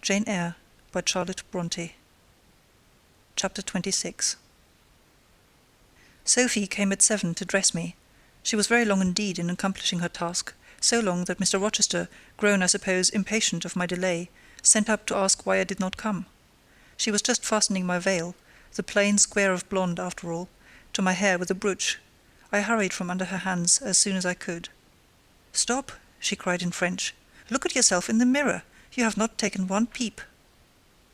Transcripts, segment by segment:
Jane Eyre by Charlotte Bronte. Chapter 26. Sophie came at 7 to dress me. She was very long indeed in accomplishing her task, so long that Mr. Rochester, grown, I suppose, impatient of my delay, sent up to ask why I did not come. She was just fastening my veil, the plain square of blonde after all, to my hair with a brooch. I hurried from under her hands as soon as I could. "Stop," she cried in French. "Look at yourself in the mirror. You have not taken one peep."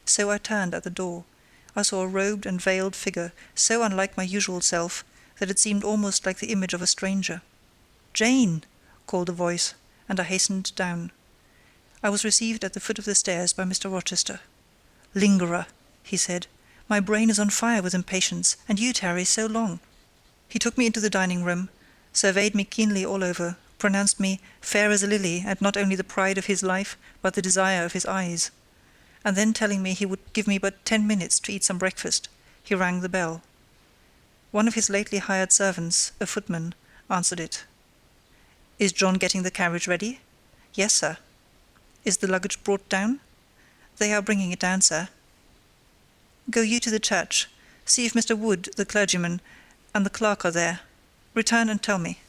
So I turned at the door. I saw a robed and veiled figure, so unlike my usual self that it seemed almost like the image of a stranger. "Jane!" called a voice, and I hastened down. I was received at the foot of the stairs by Mr. Rochester. "Lingerer," he said, "my brain is on fire with impatience, and you tarry so long." He took me into the dining-room, surveyed me keenly all over, pronounced me fair as a lily, and not only the pride of his life, but the desire of his eyes; and then telling me he would give me but 10 minutes to eat some breakfast, he rang the bell. One of his lately hired servants, a footman, answered it. "Is John getting the carriage ready?" "Yes, sir." "Is the luggage brought down?" "They are bringing it down, sir." "Go you to the church. See if Mr. Wood, the clergyman, and the clerk are there. Return and tell me."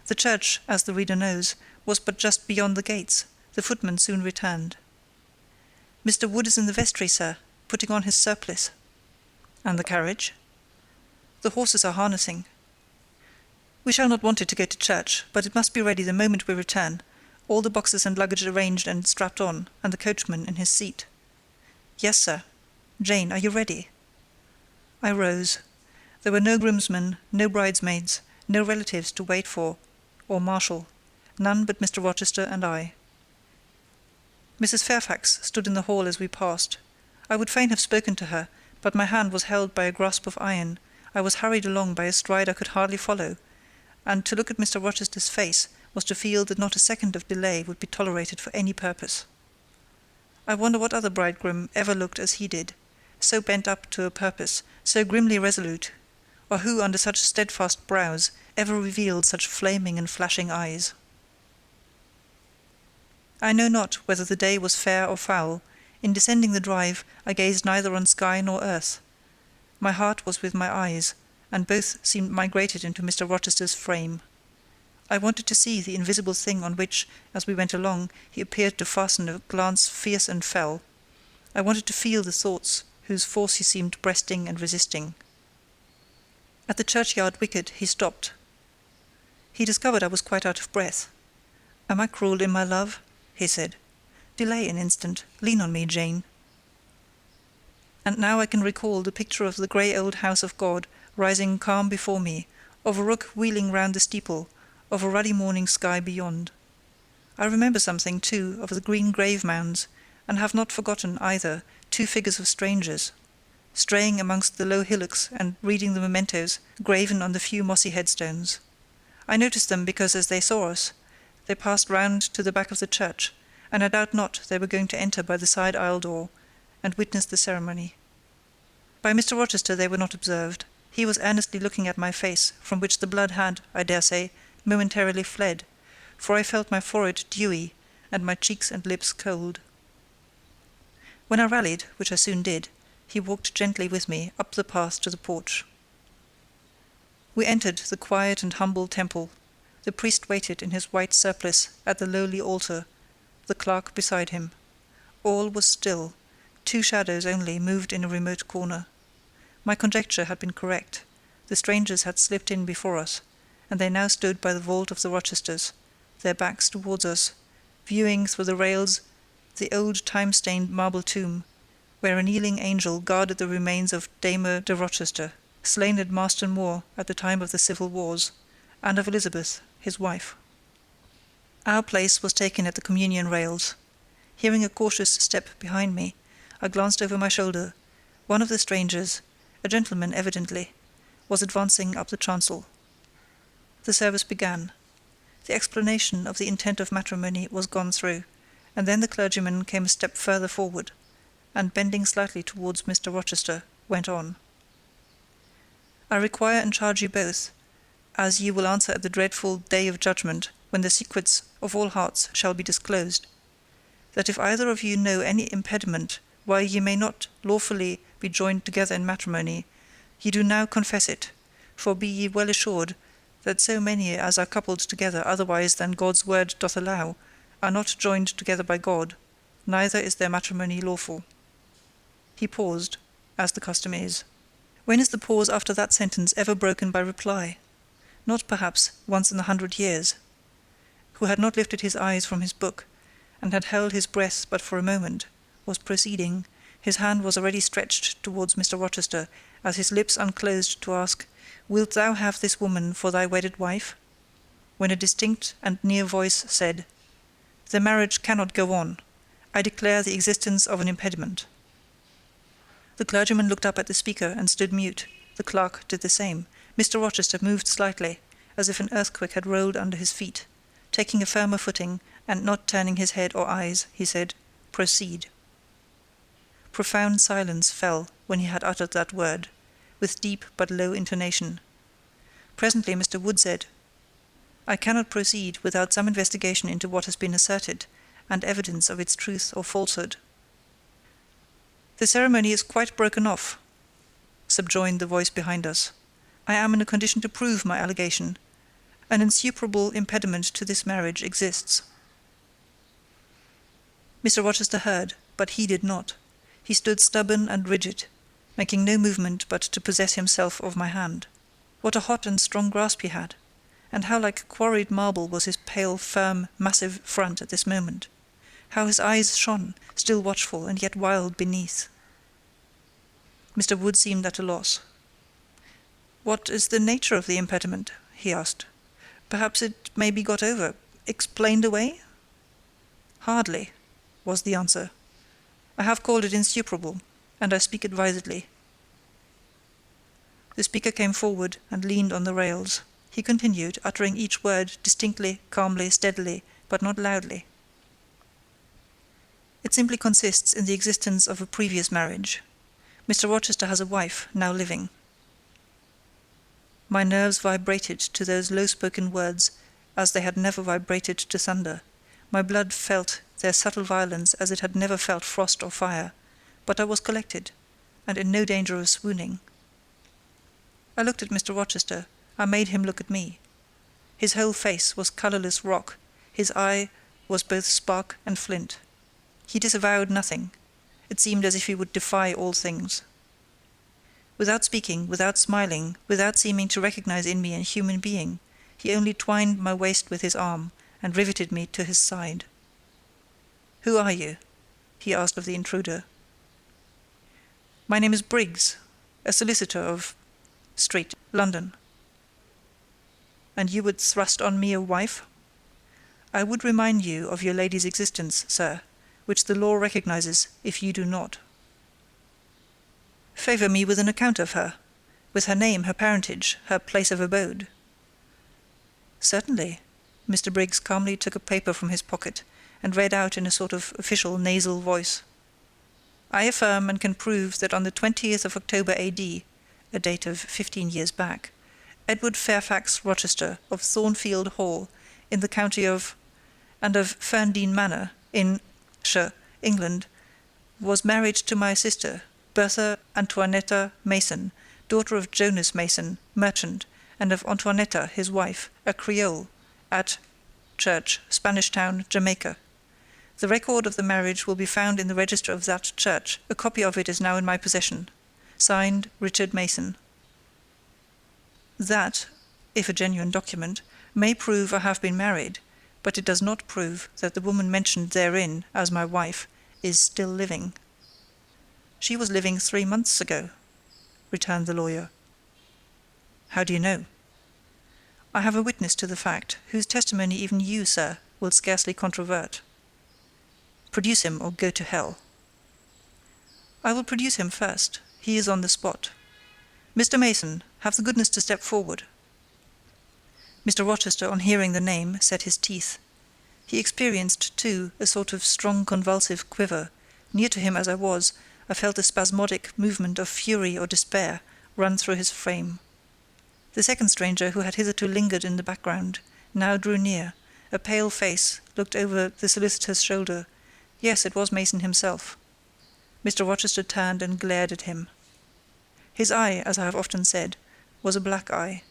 The church, as the reader knows, was but just beyond the gates. The footman soon returned. "Mr. Wood is in the vestry, sir, putting on his surplice." "And the carriage?" "The horses are harnessing." "We shall not want it to go to church, but it must be ready the moment we return, all the boxes and luggage arranged and strapped on, and the coachman in his seat." "Yes, sir. Jane, are you ready?" I rose. There were no groomsmen, no bridesmaids, no relatives to wait for or marshal, none but Mr. Rochester and I. Mrs. Fairfax stood in the hall as we passed. I would fain have spoken to her, but my hand was held by a grasp of iron. I was hurried along by a stride I could hardly follow, and to look at Mr. Rochester's face was to feel that not a second of delay would be tolerated for any purpose. I wonder what other bridegroom ever looked as he did, so bent up to a purpose, so grimly resolute, or who under such steadfast brows ever revealed such flaming and flashing eyes. I know not whether the day was fair or foul. In descending the drive, I gazed neither on sky nor earth. My heart was with my eyes, and both seemed migrated into Mr. Rochester's frame. I wanted to see the invisible thing on which, as we went along, he appeared to fasten a glance fierce and fell. I wanted to feel the thoughts whose force he seemed breasting and resisting. At the churchyard wicket he stopped. He discovered I was quite out of breath. "Am I cruel in my love?" he said. "Delay an instant. Lean on me, Jane." And now I can recall the picture of the grey old house of God rising calm before me, of a rook wheeling round the steeple, of a ruddy morning sky beyond. I remember something, too, of the green grave mounds, and have not forgotten, either, 2 figures of strangers, straying amongst the low hillocks and reading the mementos graven on the few mossy headstones. I noticed them because, as they saw us, they passed round to the back of the church, and I doubt not they were going to enter by the side aisle door and witness the ceremony. By Mr. Rochester they were not observed. He was earnestly looking at my face, from which the blood had, I dare say, momentarily fled, for I felt my forehead dewy and my cheeks and lips cold. When I rallied, which I soon did, he walked gently with me up the path to the porch. We entered the quiet and humble temple. The priest waited in his white surplice at the lowly altar, the clerk beside him. All was still. 2 shadows only moved in a remote corner. My conjecture had been correct. The strangers had slipped in before us, and they now stood by the vault of the Rochesters, their backs towards us, viewing through the rails the old time-stained marble tomb, where a kneeling angel guarded the remains of Damer de Rochester, slain at Marston Moor at the time of the civil wars, and of Elizabeth, his wife. Our place was taken at the communion rails. Hearing a cautious step behind me, I glanced over my shoulder. One of the strangers, a gentleman evidently, was advancing up the chancel. The service began. The explanation of the intent of matrimony was gone through, and then the clergyman came a step further forward, and bending slightly towards Mr. Rochester, went on. "I require and charge you both, as ye will answer at the dreadful day of judgment, when the secrets of all hearts shall be disclosed, that if either of you know any impediment why ye may not lawfully be joined together in matrimony, ye do now confess it, for be ye well assured that so many as are coupled together otherwise than God's word doth allow are not joined together by God, neither is their matrimony lawful. He paused, as the custom is. When is the pause after that sentence ever broken by reply? Not, perhaps, once in 100 years. Who had not lifted his eyes from his book, and had held his breath but for a moment, was proceeding. His hand was already stretched towards Mr. Rochester, as his lips unclosed to ask, "Wilt thou have this woman for thy wedded wife?" when a distinct and near voice said, "The marriage cannot go on. I declare the existence of an impediment." The clergyman looked up at the speaker and stood mute. The clerk did the same. Mr. Rochester moved slightly, as if an earthquake had rolled under his feet. Taking a firmer footing, and not turning his head or eyes, he said, "Proceed." Profound silence fell when he had uttered that word, with deep but low intonation. Presently Mr. Wood said, "I cannot proceed without some investigation into what has been asserted, and evidence of its truth or falsehood." "The ceremony is quite broken off," subjoined the voice behind us. "I am in a condition to prove my allegation. An insuperable impediment to this marriage exists." Mr. Rochester heard, but heeded not. He stood stubborn and rigid, making no movement but to possess himself of my hand. What a hot and strong grasp he had! And how like quarried marble was his pale, firm, massive front at this moment! How his eyes shone, still watchful and yet wild beneath! Mr. Wood seemed at a loss. "What is the nature of the impediment?" he asked. "Perhaps it may be got over, explained away?" "Hardly," was the answer. "I have called it insuperable, and I speak advisedly." The speaker came forward and leaned on the rails. He continued, uttering each word distinctly, calmly, steadily, but not loudly. "It simply consists in the existence of a previous marriage. Mr. Rochester has a wife, now living." My nerves vibrated to those low-spoken words as they had never vibrated to thunder. My blood felt their subtle violence as it had never felt frost or fire, but I was collected, and in no danger of swooning. I looked at Mr. Rochester, I made him look at me. His whole face was colourless rock, his eye was both spark and flint. He disavowed nothing. It seemed as if he would defy all things. Without speaking, without smiling, without seeming to recognize in me a human being, he only twined my waist with his arm, and riveted me to his side. "Who are you?" he asked of the intruder. "My name is Briggs, a solicitor of Street, London." "And you would thrust on me a wife?" "I would remind you of your lady's existence, sir, which the law recognizes, if you do not." "Favour me with an account of her, with her name, her parentage, her place of abode." "Certainly." Mr. Briggs calmly took a paper from his pocket, and read out in a sort of official nasal voice. "I affirm and can prove that on the 20th of October A.D., a date of 15 years back, Edward Fairfax Rochester, of Thornfield Hall, in the county of, and of Ferndean Manor, in shire, England, was married to my sister, Bertha Antoinetta Mason, daughter of Jonas Mason, merchant, and of Antoinetta, his wife, a Creole, at church, Spanish Town, Jamaica. The record of the marriage will be found in the register of that church. A copy of it is now in my possession. Signed, Richard Mason. That, if a genuine document, may prove I have been married, but it does not prove that the woman mentioned therein as my wife is still living." "She was living 3 months ago," returned the lawyer. "How do you know?" "I have a witness to the fact, whose testimony even you, sir, will scarcely controvert." "Produce him, or go to hell." "I will produce him first. He is on the spot. Mr. Mason, have the goodness to step forward." Mr. Rochester, on hearing the name, set his teeth. He experienced, too, a sort of strong convulsive quiver. Near to him as I was, I felt a spasmodic movement of fury or despair run through his frame. The second stranger, who had hitherto lingered in the background, now drew near. A pale face looked over the solicitor's shoulder. Yes, it was Mason himself. Mr. Rochester turned and glared at him. His eye, as I have often said, was a black eye.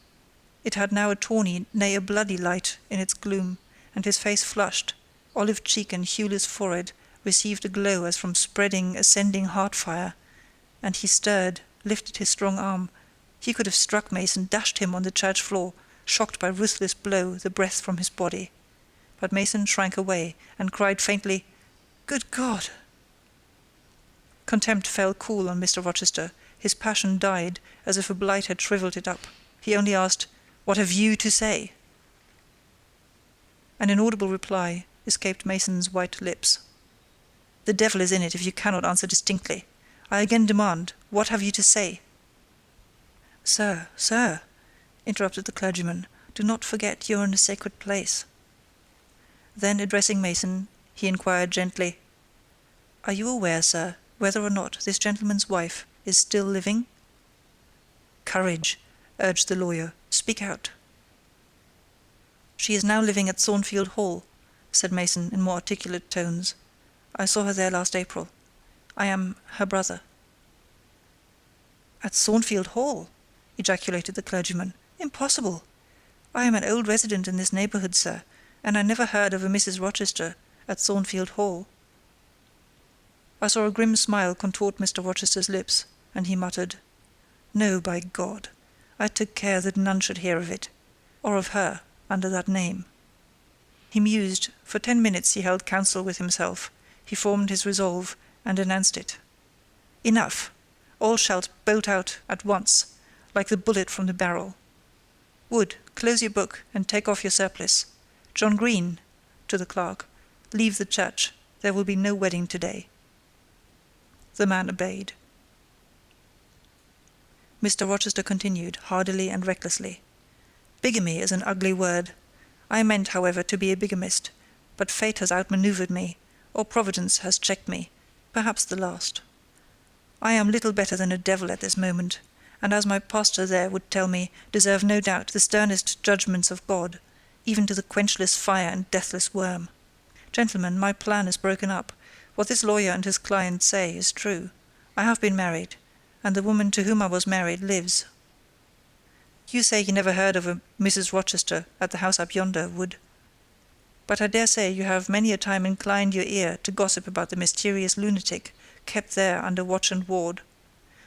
It had now a tawny, nay, a bloody light in its gloom, and his face flushed, olive cheek and hueless forehead received a glow as from spreading, ascending heart-fire, and he stirred, lifted his strong arm. He could have struck Mason, dashed him on the church floor, shocked by ruthless blow the breath from his body. But Mason shrank away, and cried faintly, "Good God!" Contempt fell cool on Mr. Rochester. His passion died, as if a blight had shrivelled it up. He only asked, "What have you to say?" An inaudible reply escaped Mason's white lips. "The devil is in it if you cannot answer distinctly. I again demand, what have you to say?" "Sir, sir," interrupted the clergyman, "do not forget you are in a sacred place." Then, addressing Mason, he inquired gently, "Are you aware, sir, whether or not this gentleman's wife is still living?" "Courage," urged the lawyer. "Speak out." "She is now living at Thornfield Hall," said Mason in more articulate tones. "I saw her there last April. I am her brother." "At Thornfield Hall!" ejaculated the clergyman. "Impossible! I am an old resident in this neighbourhood, sir, and I never heard of a Mrs. Rochester at Thornfield Hall." I saw a grim smile contort Mr. Rochester's lips, and he muttered, "No, by God! I took care that none should hear of it, or of her, under that name." He mused. For 10 minutes he held counsel with himself. He formed his resolve, and announced it. "Enough! All shalt bolt out at once, like the bullet from the barrel. Wood, close your book, and take off your surplice. John Green," to the clerk, "leave the church. There will be no wedding today." The man obeyed. Mr. Rochester continued, hardily and recklessly, "Bigamy is an ugly word. I meant, however, to be a bigamist, but fate has outmanoeuvred me, or Providence has checked me, perhaps the last. I am little better than a devil at this moment, and as my pastor there would tell me, deserve no doubt the sternest judgments of God, even to the quenchless fire and deathless worm. Gentlemen, my plan is broken up. What this lawyer and his client say is true. I have been married, and the woman to whom I was married lives. You say you never heard of a Mrs. Rochester at the house up yonder, Wood. But I dare say you have many a time inclined your ear to gossip about the mysterious lunatic kept there under watch and ward.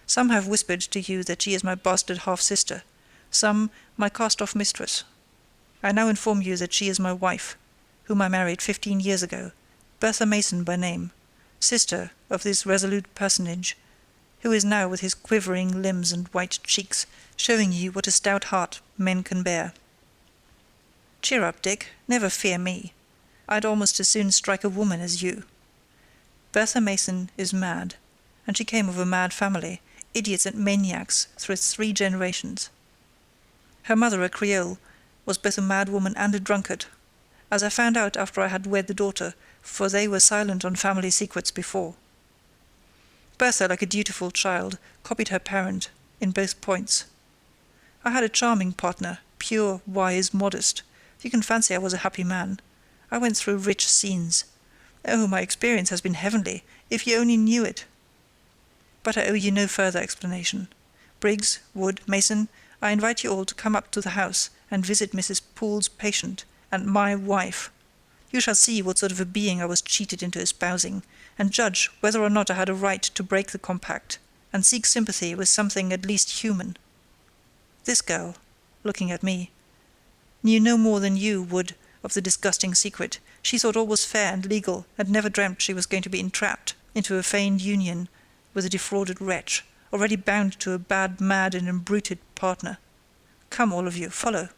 Some have whispered to you that she is my bastard half-sister, some my cast-off mistress. I now inform you that she is my wife, whom I married 15 years ago, Bertha Mason by name, sister of this resolute personage, who is now with his quivering limbs and white cheeks, showing you what a stout heart men can bear. Cheer up, Dick, never fear me. I'd almost as soon strike a woman as you. Bertha Mason is mad, and she came of a mad family, idiots and maniacs through 3 generations. Her mother, a Creole, was both a mad woman and a drunkard, as I found out after I had wed the daughter, for they were silent on family secrets before. Bertha, like a dutiful child, copied her parent in both points. I had a charming partner, pure, wise, modest. You can fancy I was a happy man. I went through rich scenes. Oh, my experience has been heavenly, if you only knew it. But I owe you no further explanation. Briggs, Wood, Mason, I invite you all to come up to the house and visit Mrs. Poole's patient and my wife. You shall see what sort of a being I was cheated into espousing, and judge whether or not I had a right to break the compact, and seek sympathy with something at least human. This girl," looking at me, "knew no more than you would of the disgusting secret. She thought all was fair and legal, and never dreamt she was going to be entrapped into a feigned union with a defrauded wretch, already bound to a bad, mad, and embruted partner. Come, all of you, follow."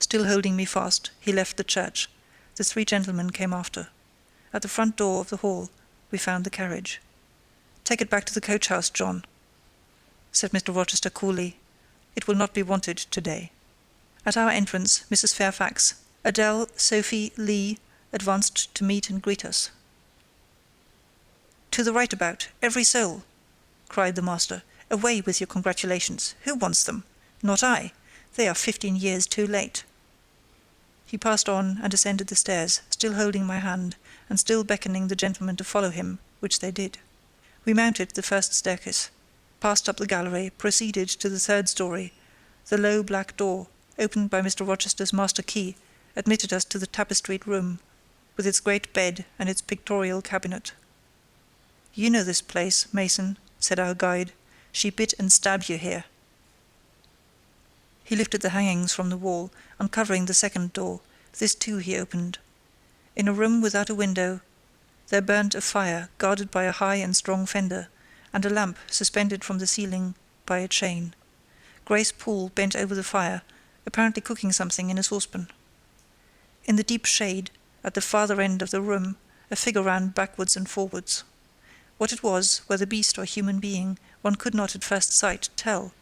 Still holding me fast, he left the church. The 3 gentlemen came after. At the front door of the hall we found the carriage. "Take it back to the coach-house, John," said Mr. Rochester coolly. "It will not be wanted today." At our entrance, Mrs. Fairfax, Adele, Sophie, Lee, advanced to meet and greet us. "To the right about, every soul!" cried the master. "Away with your congratulations. Who wants them? Not I. They are 15 years too late." He passed on and ascended the stairs, still holding my hand, and still beckoning the gentlemen to follow him, which they did. We mounted the first staircase, passed up the gallery, proceeded to the third story. The low black door, opened by Mr. Rochester's master key, admitted us to the tapestried room, with its great bed and its pictorial cabinet. "You know this place, Mason," said our guide. "She bit and stabbed you here." He lifted the hangings from the wall, uncovering the second door. This too he opened. In a room without a window there burnt a fire guarded by a high and strong fender, and a lamp suspended from the ceiling by a chain. Grace Poole bent over the fire, apparently cooking something in a saucepan. In the deep shade, at the farther end of the room, a figure ran backwards and forwards. What it was, whether beast or human being, one could not at first sight tell.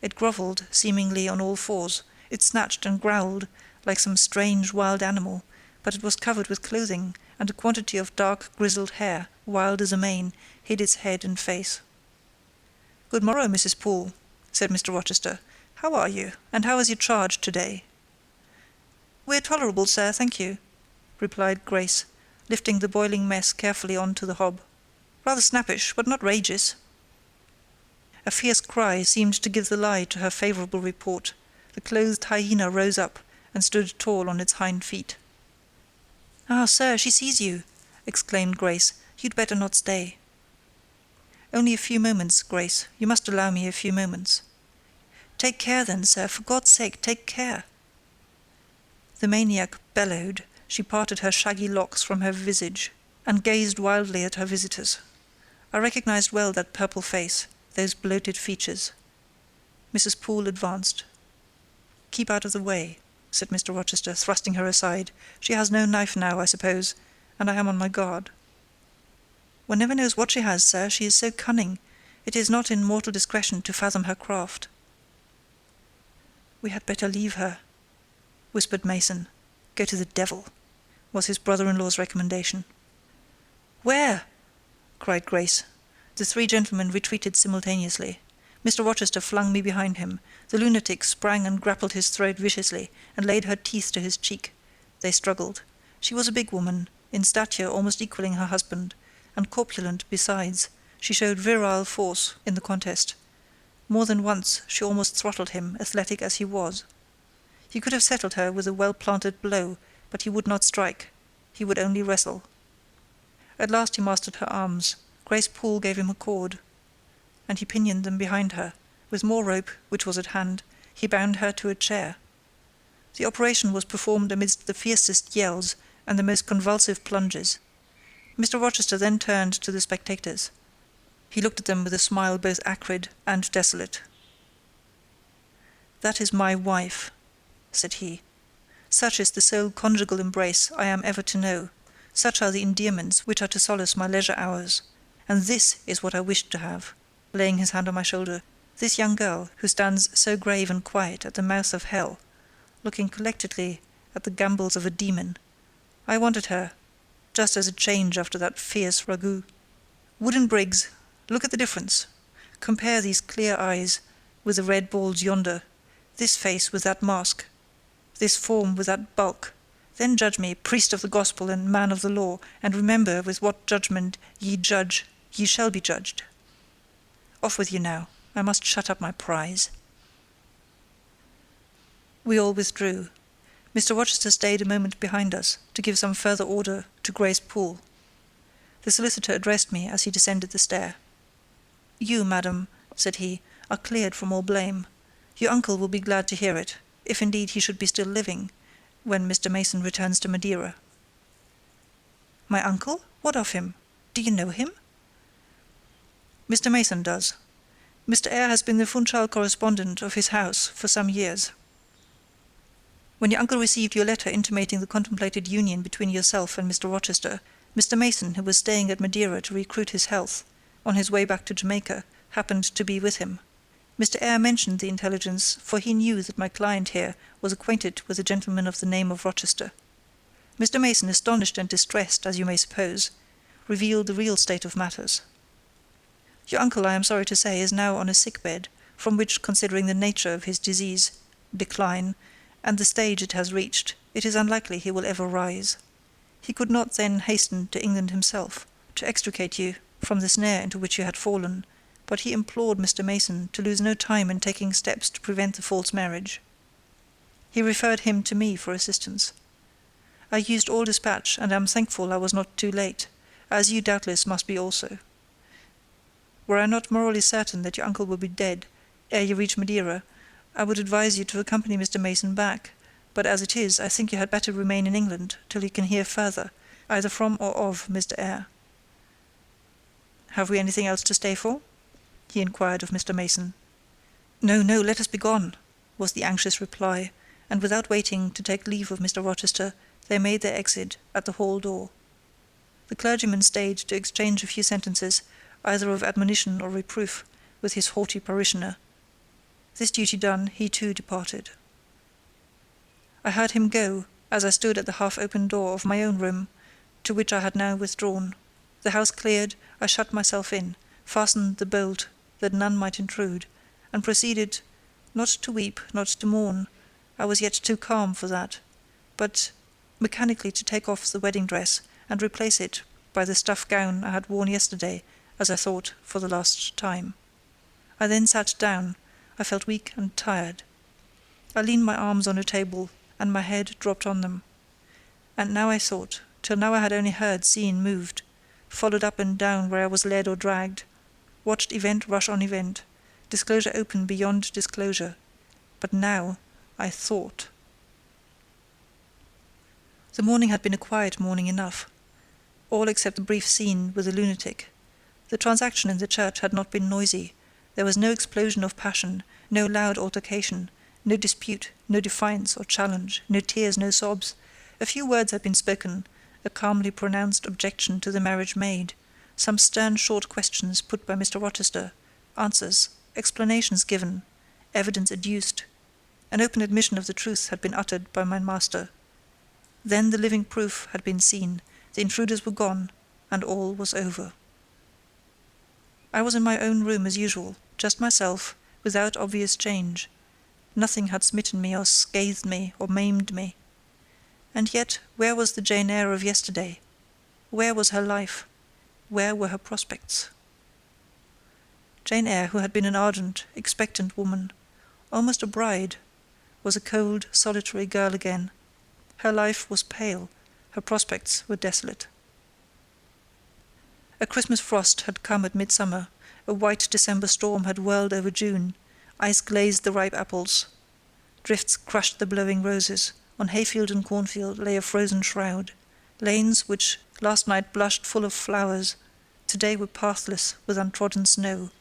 It grovelled, seemingly on all fours, it snatched and growled like some strange wild animal, but it was covered with clothing, and a quantity of dark grizzled hair, wild as a mane, hid its head and face. "Good morrow, Mrs. Poole," said Mr. Rochester. "How are you, and how is your charge to-day?" "We're tolerable, sir, thank you," replied Grace, lifting the boiling mess carefully on to the hob. "Rather snappish, but not rageous." A fierce cry seemed to give the lie to her favourable report. The clothed hyena rose up, and stood tall on its hind feet. "Ah, sir, she sees you!" exclaimed Grace. "You'd better not stay." "Only a few moments, Grace. You must allow me a few moments." "Take care, then, sir. For God's sake, take care!" The maniac bellowed. She parted her shaggy locks from her visage, and gazed wildly at her visitors. I recognized well that purple face, those bloated features. Mrs. Poole advanced. "Keep out of the way," said Mr. Rochester, thrusting her aside. "She has no knife now, I suppose, and I am on my guard." "One never knows what she has, sir, she is so cunning. It is not in mortal discretion to fathom her craft." "We had better leave her," whispered Mason. "Go to the devil," was his brother-in-law's recommendation. "Where?" cried Grace. The three gentlemen retreated simultaneously. Mr. Rochester flung me behind him. The lunatic sprang and grappled his throat viciously, and laid her teeth to his cheek. They struggled. She was a big woman, in stature almost equalling her husband, and corpulent besides. She showed virile force in the contest. More than once she almost throttled him, athletic as he was. He could have settled her with a well-planted blow, but he would not strike. He would only wrestle. At last he mastered her arms. Grace Poole gave him a cord, and he pinioned them behind her. With more rope, which was at hand, he bound her to a chair. The operation was performed amidst the fiercest yells and the most convulsive plunges. Mr. Rochester then turned to the spectators. He looked at them with a smile both acrid and desolate. "That is my wife," said he. "Such is the sole conjugal embrace I am ever to know. Such are the endearments which are to solace my leisure hours. And this is what I wished to have," laying his hand on my shoulder. "This young girl, who stands so grave and quiet at the mouth of hell, looking collectedly at the gambols of a demon. I wanted her, just as a change after that fierce ragout. Wooden Briggs, look at the difference. Compare these clear eyes with the red balls yonder, this face with that mask, this form with that bulk. Then judge me, priest of the gospel and man of the law, and remember with what judgment ye judge, ye shall be judged. Off with you now. I must shut up my prize." We all withdrew. Mr. Rochester stayed a moment behind us, to give some further order to Grace Poole. The solicitor addressed me as he descended the stair. "You, madam," said he, "are cleared from all blame. Your uncle will be glad to hear it, if indeed he should be still living, when Mr. Mason returns to Madeira." "My uncle? What of him? Do you know him?" "Mr. Mason does. Mr. Eyre has been the Funchal correspondent of his house for some years. When your uncle received your letter intimating the contemplated union between yourself and Mr. Rochester, Mr. Mason, who was staying at Madeira to recruit his health, on his way back to Jamaica, happened to be with him. Mr. Eyre mentioned the intelligence, for he knew that my client here was acquainted with a gentleman of the name of Rochester. Mr. Mason, astonished and distressed, as you may suppose, revealed the real state of matters. Your uncle, I am sorry to say, is now on a sick-bed, from which, considering the nature of his decline, and the stage it has reached, it is unlikely he will ever rise. He could not then hasten to England himself, to extricate you from the snare into which you had fallen, but he implored Mr. Mason to lose no time in taking steps to prevent the false marriage. He referred him to me for assistance. I used all dispatch, and am thankful I was not too late, as you doubtless must be also. Were I not morally certain that your uncle will be dead ere you reach Madeira, I would advise you to accompany Mr. Mason back, but as it is, I think you had better remain in England till you can hear further, either from or of Mr. Eyre. Have we anything else to stay for? He inquired of Mr. Mason. No, no, let us be gone, was the anxious reply, and without waiting to take leave of Mr. Rochester, they made their exit at the hall door. The clergyman stayed to exchange a few sentences, either of admonition or reproof, with his haughty parishioner. This duty done, he too departed. I heard him go, as I stood at the half-open door of my own room, to which I had now withdrawn. The house cleared, I shut myself in, fastened the bolt that none might intrude, and proceeded, not to weep, not to mourn, I was yet too calm for that, but mechanically to take off the wedding dress and replace it by the stuff gown I had worn yesterday, as I thought, for the last time. I then sat down. I felt weak and tired. I leaned my arms on a table, and my head dropped on them. And now I thought, till now I had only heard, seen, moved, followed up and down where I was led or dragged, watched event rush on event, disclosure open beyond disclosure. But now I thought. The morning had been a quiet morning enough, all except the brief scene with the lunatic. The transaction in the church had not been noisy. There was no explosion of passion, no loud altercation, no dispute, no defiance or challenge, no tears, no sobs. A few words had been spoken, a calmly pronounced objection to the marriage made, some stern short questions put by Mr. Rochester, answers, explanations given, evidence adduced. An open admission of the truth had been uttered by my master. Then the living proof had been seen, the intruders were gone, and all was over. I was in my own room as usual, just myself, without obvious change. Nothing had smitten me or scathed me or maimed me. And yet, where was the Jane Eyre of yesterday? Where was her life? Where were her prospects? Jane Eyre, who had been an ardent, expectant woman, almost a bride, was a cold, solitary girl again. Her life was pale, her prospects were desolate. A Christmas frost had come at midsummer, a white December storm had whirled over June, ice glazed the ripe apples, drifts crushed the blowing roses, on hayfield and cornfield lay a frozen shroud. Lanes which last night blushed full of flowers, today were pathless with untrodden snow,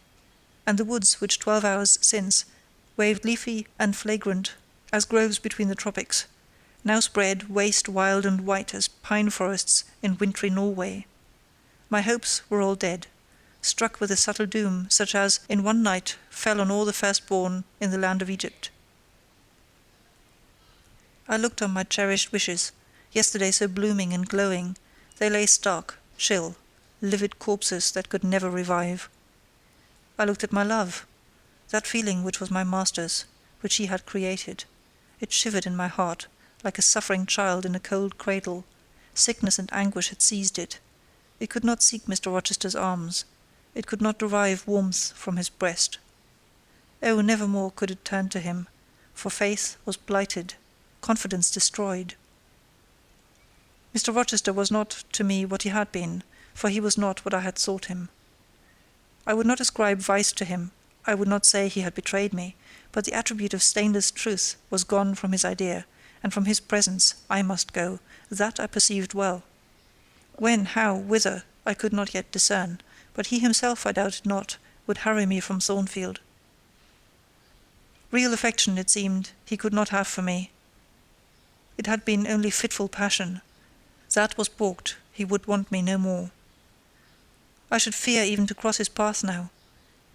and the woods which 12 hours since waved leafy and flagrant as groves between the tropics, now spread waste, wild and white as pine forests in wintry Norway. My hopes were all dead, struck with a subtle doom, such as in one night fell on all the firstborn in the land of Egypt. I looked on my cherished wishes, yesterday so blooming and glowing. They lay stark, chill, livid corpses that could never revive. I looked at my love, that feeling which was my master's, which he had created. It shivered in my heart, like a suffering child in a cold cradle. Sickness and anguish had seized it. It could not seek Mr. Rochester's arms. It could not derive warmth from his breast. Oh, never more could it turn to him, for faith was blighted, confidence destroyed. Mr. Rochester was not to me what he had been, for he was not what I had thought him. I would not ascribe vice to him, I would not say he had betrayed me, but the attribute of stainless truth was gone from his idea, and from his presence I must go, that I perceived well. When, how, whither, I could not yet discern, but he himself, I doubted not, would hurry me from Thornfield. Real affection, it seemed, he could not have for me. It had been only fitful passion. That was balked, he would want me no more. I should fear even to cross his path now.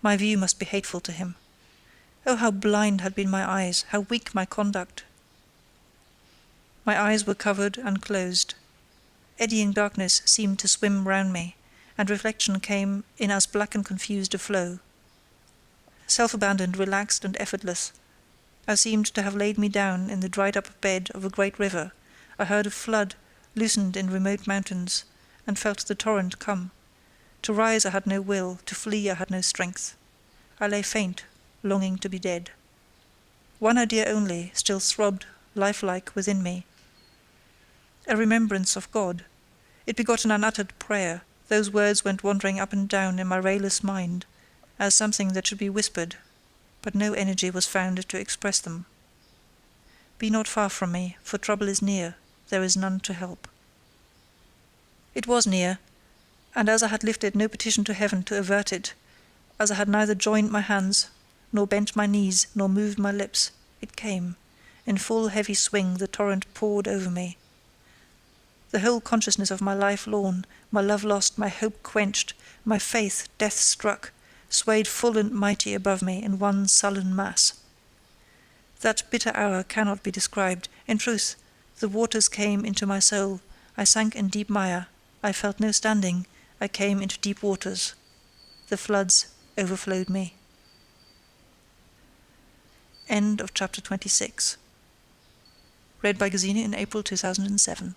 My view must be hateful to him. Oh, how blind had been my eyes, how weak my conduct! My eyes were covered and closed. Eddying darkness seemed to swim round me, and reflection came in as black and confused a flow. Self-abandoned, relaxed, and effortless, I seemed to have laid me down in the dried-up bed of a great river. I heard a flood loosened in remote mountains, and felt the torrent come. To rise I had no will, to flee I had no strength. I lay faint, longing to be dead. One idea only still throbbed lifelike within me, a remembrance of God. It begot an unuttered prayer. Those words went wandering up and down in my rayless mind, as something that should be whispered, but no energy was found to express them. Be not far from me, for trouble is near, there is none to help. It was near, and as I had lifted no petition to heaven to avert it, as I had neither joined my hands, nor bent my knees, nor moved my lips, it came. In full heavy swing the torrent poured over me. The whole consciousness of my life lorn, my love lost, my hope quenched, my faith death struck, swayed full and mighty above me in one sullen mass. That bitter hour cannot be described. In truth, the waters came into my soul. I sank in deep mire. I felt no standing. I came into deep waters. The floods overflowed me. End of chapter 26. Read by Gesine in April 2007.